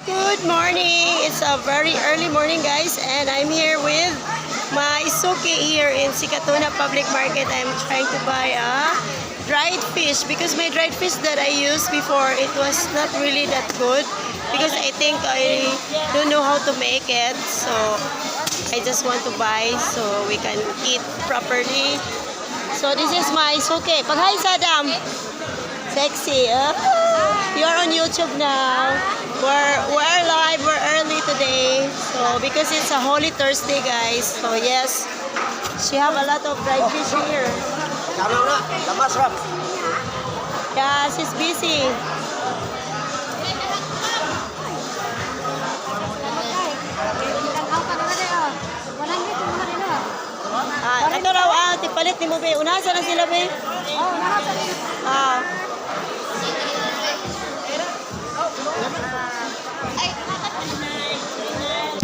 Good morning. It's a very early morning, guys, and I'm here with my suki here in Sikatuna Public Market. I'm trying to buy a dried fish because my dried fish that I used before, it was not really that good because I think I don't know how to make it. So I just want to buy so we can eat properly. So this is my suki. Pag-hi, Sadam. Sexy. You're on YouTube now. We're live. We're early today. So because it's a Holy Thursday, guys. So yes, she have a lot of dried fish here. Yeah, she's busy. Ito raw tipalit ni mo be. Unahan na sila be.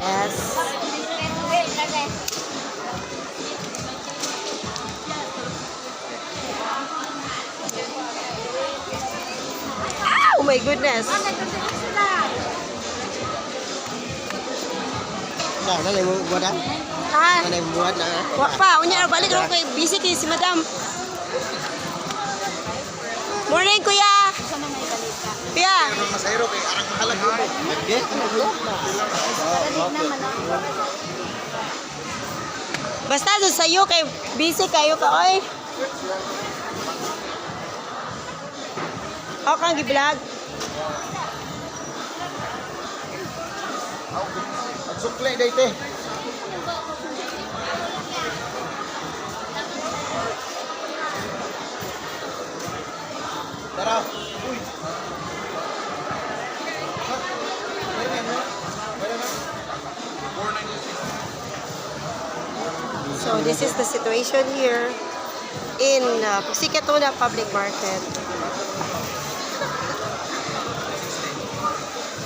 Yes. Oh my goodness. Wak pa, unya balik raw kay busy kay si Madam. Morning, kuya. Kuya. Basta sa sayo kay busy kayo ka oy. Ako kang gi-vlog. Sukle dayte. Tara. Uy. So this is the situation here in Sikatuna Public Market.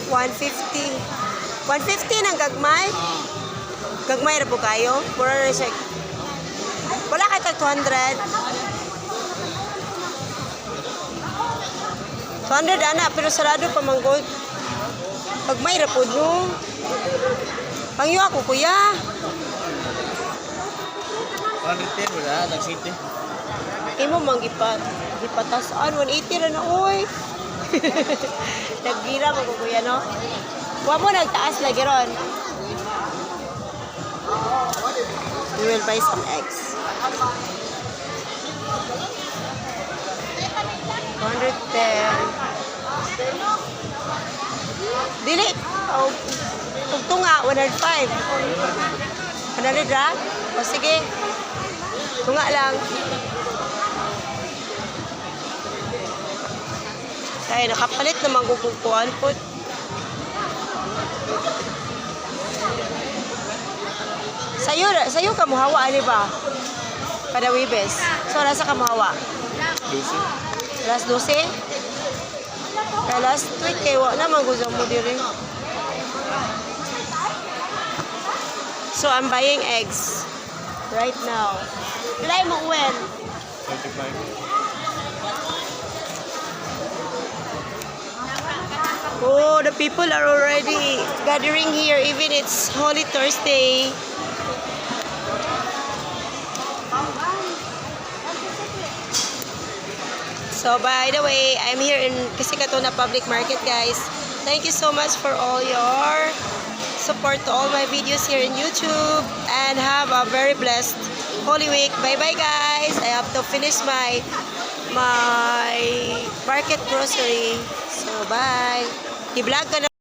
150. 150 ng gagmay. Gagmay ra po kayo. Mura na siya. Wala kay tag 200. 200 ana pero sarado pa manggod. Gagmay ra po no. Pangyo ako kuya. 110 wala nag city. Imo gipatasaan 180 ra na oy. Naggira mo kuya no. Wa mo nagtaas lagi ron. We will buy some eggs. 110. Dili. Oh, tunga 105. 100 ra? O sige. Tunga lang. Kaya nakapalit naman kukukuhan po. Sayo ka muhawa, ali ba? Kada wibes. So, nasa ka muhawa? 12. Last 12? Kaya last week, kaya wala naman gusto mo diri. So, I'm buying eggs right now. Pilay mo when? 35. Oh, the people are already gathering here, even it's Holy Thursday. So, by the way, I'm here in Sikatuna Public Market, guys. Thank you so much for all your support to all my videos here in YouTube. And have a very blessed Holy Week. Bye-bye, guys. I have to finish my market grocery. So, bye. I-vlog ka na.